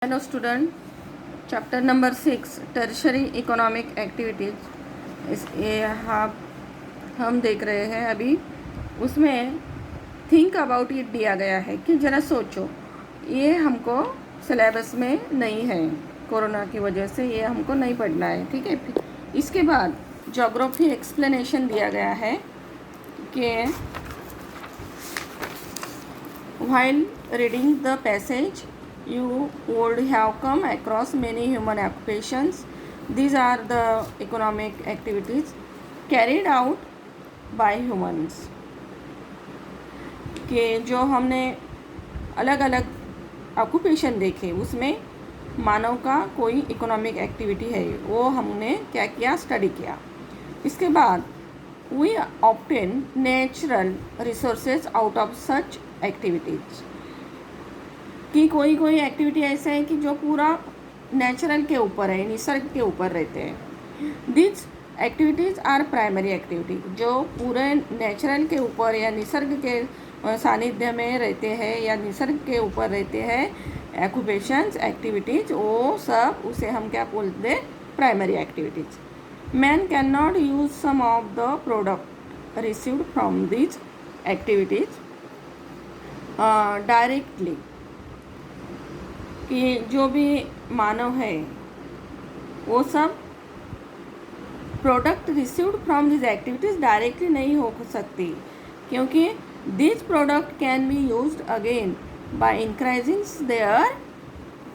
Hello student, chapter number 6 tertiary economic activities इस ये हम देख रहे हैं अभी। उसमें थिंक अबाउट इट दिया गया है कि ज़रा सोचो, ये हमको सिलेबस में नहीं है, कोरोना की वजह से ये हमको नहीं पढ़ना है, ठीक है। इसके बाद ज्योग्राफी एक्सप्लेनेशन दिया गया है कि while reading the passage you would have come across many human occupations. These are the economic activities carried out by humans. कि जो हमने अलग अलग ऑक्यूपेशन देखे उसमें मानव का कोई इकोनॉमिक एक्टिविटी है, वो हमने क्या किया, स्टडी किया। इसके बाद we obtain natural resources out of such activities कि कोई एक्टिविटी ऐसा है कि जो पूरा नेचुरल के ऊपर है, निसर्ग के ऊपर रहते हैं। This activities are primary activity, जो पूरे नेचुरल के ऊपर या निसर्ग के सानिध्य में रहते हैं या निसर्ग के ऊपर रहते हैं, ऑक्यूपेशंस एक्टिविटीज़, वो सब उसे हम क्या बोलते हैं, primary activities. Man can not use some of the product received from this activities directly, कि जो भी मानव है वो सब product received from this activities directly नहीं हो सकती, क्योंकि this product can be used again by increasing their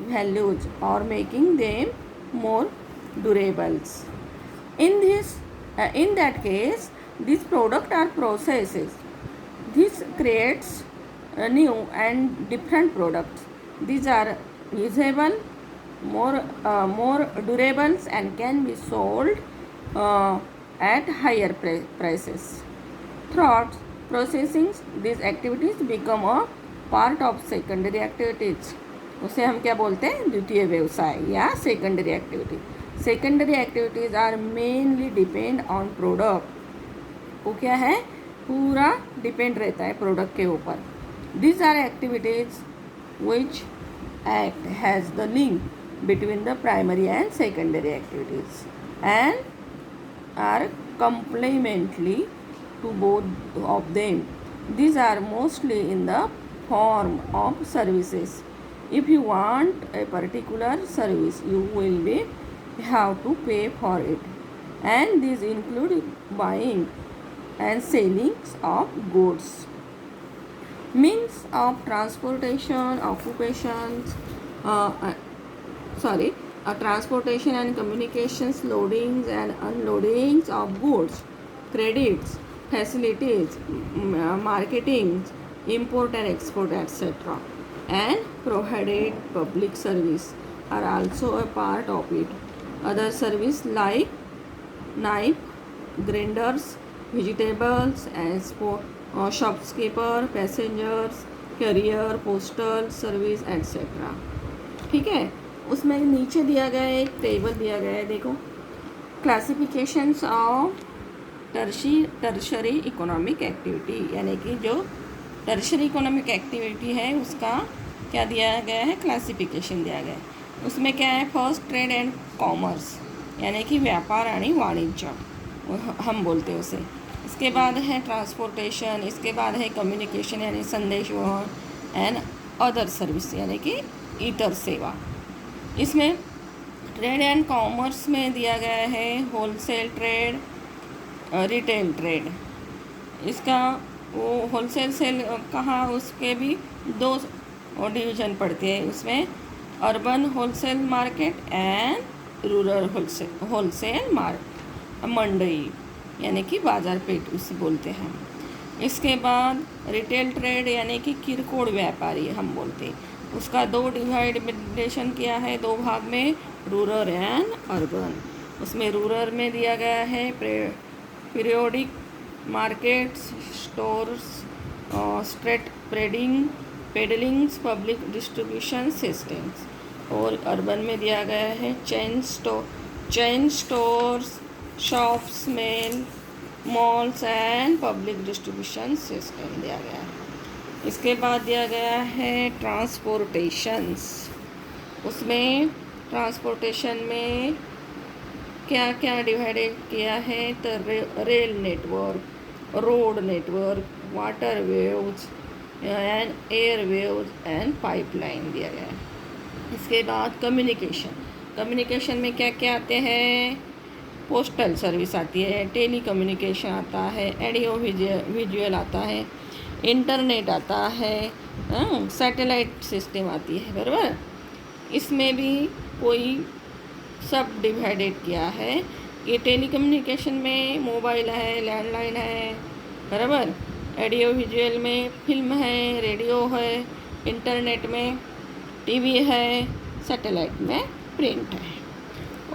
values और making them more durables. In that case, these products are processes. This creates new and different products. These are usable, more durables, and can be sold at higher prices. Throughout processing, these activities become a part of secondary activities. उसे हम क्या बोलते हैं, द्वितीय व्यवसाय या secondary activity. Secondary activities are mainly depend on product. वो क्या है, पूरा डिपेंड रहता है प्रोडक्ट के ऊपर। These are activities which act has the link between the primary and secondary activities and are complementary to both of them. These are mostly in the form of services. If you want a particular service, you will be have to pay for it, and these include buying and selling of goods. Means of transportation, occupations, transportation and communications, loadings and unloadings of goods, credits, facilities, marketing, import and export, etc. And provided public service are also a part of it. Other service like knife, grinders, vegetables, and shopkeeper, passengers, carrier, postal service etcetera. ठीक है, उसमें नीचे दिया गया है, एक table दिया गया है, देखो, classifications of tertiary economic activity, यानी कि जो टर्शरी इकोनॉमिक एक्टिविटी है उसका क्या दिया गया है, क्लासिफिकेशन दिया गया है। उसमें क्या है, फर्स्ट ट्रेड एंड कॉमर्स, यानी कि व्यापार आणि वाणिज्य हम बोलते हैं उसे। इसके बाद है ट्रांसपोर्टेशन, इसके बाद है कम्युनिकेशन यानी संदेश वहन, एंड अदर सर्विस यानी कि इतर सेवा। इसमें ट्रेड एंड कॉमर्स में दिया गया है होलसेल ट्रेड, रिटेल ट्रेड। इसका वो होलसेल सेल कहाँ, उसके भी दो डिवीज़न पड़ते हैं उसमें, urban wholesale market and rural wholesale मंडई यानी कि बाजार पेट उसे बोलते हैं। इसके बाद रिटेल ट्रेड यानी कि किरकोड़ व्यापारी हम बोलते हैं, उसका दो डिवाइडेशन किया है, दो भाग में, रूरल एंड अर्बन। उसमें रूरल में दिया गया है periodic markets, stores, street peddlings, public distribution systems. और अर्बन में दिया गया है chain stores, shops, malls and public distribution system दिया गया है। इसके बाद दिया गया है ट्रांसपोर्टेशंस। उसमें ट्रांसपोर्टेशन में क्या क्या डिवाइडेड किया है, तो rail network, road network, water waves and air waves and pipeline दिया गया है। इसके बाद कम्युनिकेशन में क्या क्या आते हैं, पोस्टल सर्विस आती है, टेली कम्युनिकेशन आता है, ऑडियो विजुअल आता है, इंटरनेट आता है, सैटेलाइट सिस्टम आती है, बराबर। इसमें भी कोई सब डिवाइडेड किया है। ये टेली कम्युनिकेशन में मोबाइल है, लैंडलाइन है, बराबर। ऑडियो विजुअल में फिल्म है, रेडियो है, इंटरनेट में टीवी है, सैटेलाइट में प्रिंट है।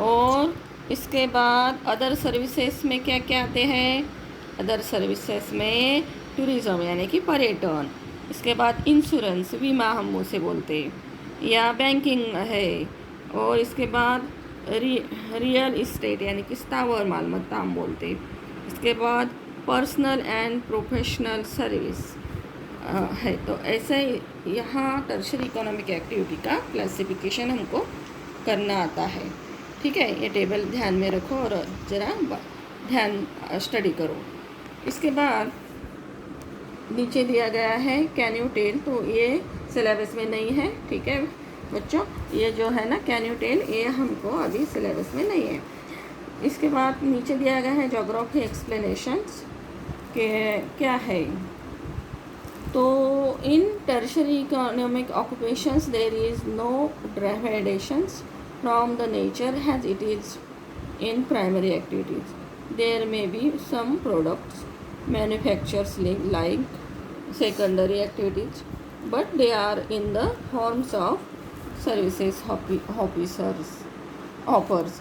और इसके बाद अदर सर्विसेज में क्या क्या आते हैं, अदर सर्विसेज में टूरिज़्म यानी कि पर्यटन, इसके बाद इंश्योरेंस, बीमा हम उसे बोलते हैं, या बैंकिंग है, और इसके बाद रियल इस्टेट यानी कि स्थावर मालमत्ता हम बोलते हैं। इसके बाद पर्सनल एंड प्रोफेशनल सर्विस है। तो ऐसे यहाँ टर्शरी इकोनॉमिक एक्टिविटी का क्लासिफिकेशन हमको करना आता है। ठीक है, ये टेबल ध्यान में रखो और ज़रा ध्यान स्टडी करो। इसके बाद नीचे दिया गया है कैन यू टेल, तो ये सिलेबस में नहीं है। ठीक है बच्चों, ये जो है ना कैन यू टेल, ये हमको अभी सिलेबस में नहीं है। इसके बाद नीचे दिया गया है ज्योग्राफी एक्सप्लेनेशंस के क्या है। तो in tertiary economic occupations there is no gradations from the nature as it is in primary activities. There may be some products manufactures like secondary activities, but they are in the forms of services officers offers.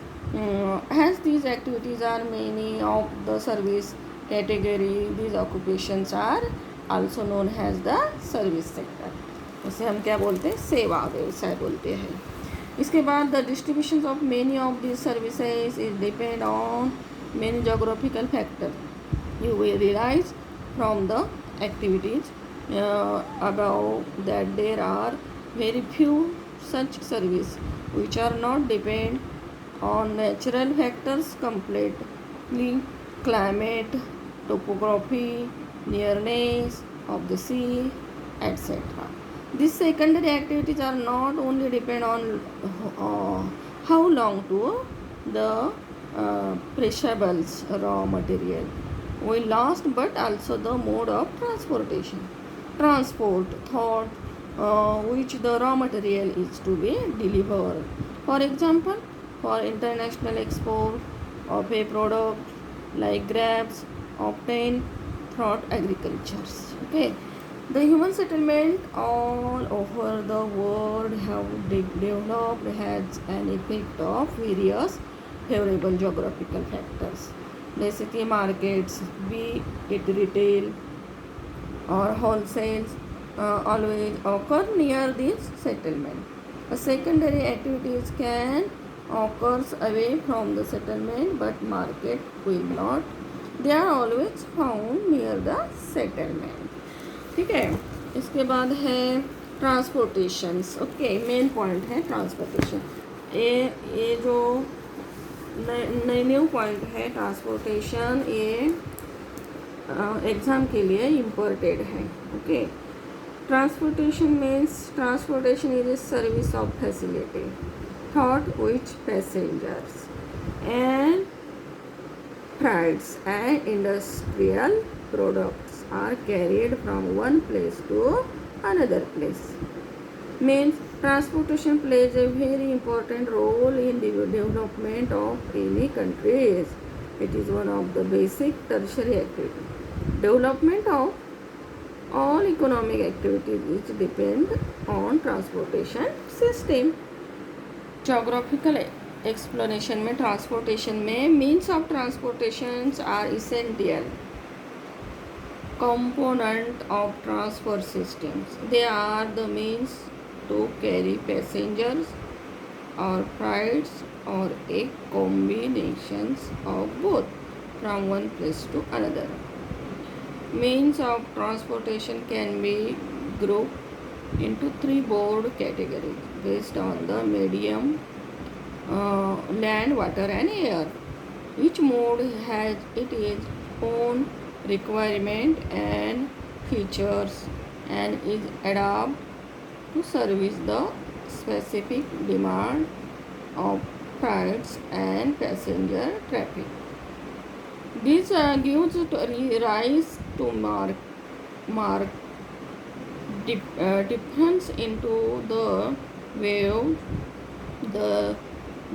As these activities are many of the service category, these occupations are also known as the service sector. उसे हम क्या बोलते हैं, सेवा व्यवसाय बोलते हैं। इसके बाद the distribution of many of this services is depend on many geographical factor. You will realise from the activities about that there are very few such service which are not depend on natural factors completely, climate, topography, nearness of the sea, etc. These secondary activities are not only depend on how long to the perishables raw material will last, but also the mode of transportation, transport thought which the raw material is to be delivered. For example, for international export of a product like grapes obtained through agriculture. Okay, the human settlement all over the world have developed has an effect of various favorable geographical factors. जैसे कि markets, be it retail or wholesale, always occur near this settlement. A secondary activities can occurs away from the settlement, but market will not. They are always found near the settlement. ठीक है, इसके बाद है ट्रांसपोर्टेशंस। Okay, main point है transportation. ये जो new point है transportation, ये एग्ज़ाम के लिए इम्पोर्टेड है। Okay, transportation means transportation is a service of facility thought which passengers and freights and industrial products are carried from one place to another place. Means transportation plays a very important role in the development of any countries. It is one of the basic tertiary activities. Development of all economic activities which depend on transportation system. Geographical explanation में transportation में means of transportations are essential component of transfer systems. They are the means to carry passengers or freights or a combinations of both from one place to another. Means of transportation can be grouped into three broad categories. based on the medium, land, water, and air. Each mode has its own requirement and features and is adapted to service the specific demand of freights and passenger traffic. This gives rise to mark difference into the wave. The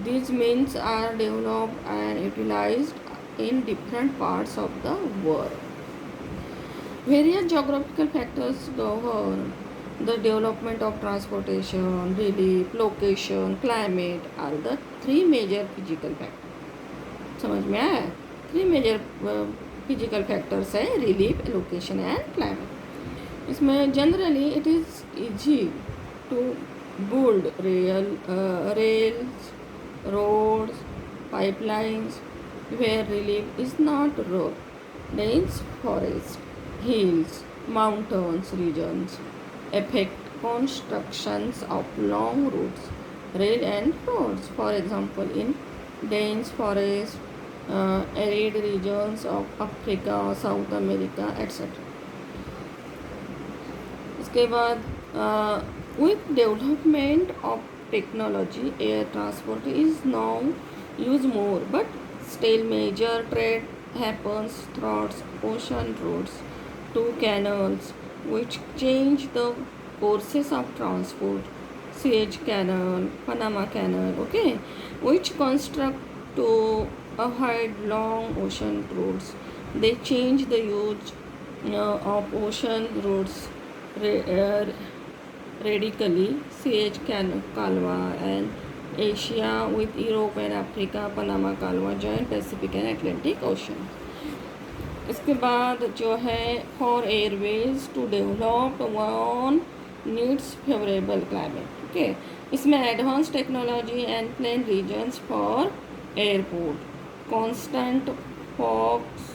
these means are developed and utilized in different parts of the world. Various geographical factors govern the development of transportation, relief, location, climate are the three major physical factors. समझ में आया? Three major physical factors है relief, location and climate. इसमें generally it is easy to build rails, roads, pipelines where relief is not road. Dense forest, hills, mountains regions affect constructions of long routes, rail and roads. For example, in dense forest, arid regions of Africa, South America, etc. इसके बाद with development of technology, air transport is now used more, but still major trade happens through ocean routes, two canals which change the courses of transport, Suez Canal, Panama Canal, okay, which construct to avoid long ocean routes. They change the use of ocean routes radically. Suez Calva and Asia with Europe and Africa, Panama Calva join Pacific and Atlantic Ocean. इसके बाद जो है for airways to develop one needs favourable climate. Okay, इसमें advance technology and plain regions for airport, constant fogs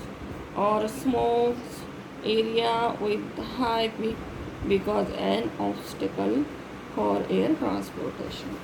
और smokes area with high peak because an obstacle for air transportation.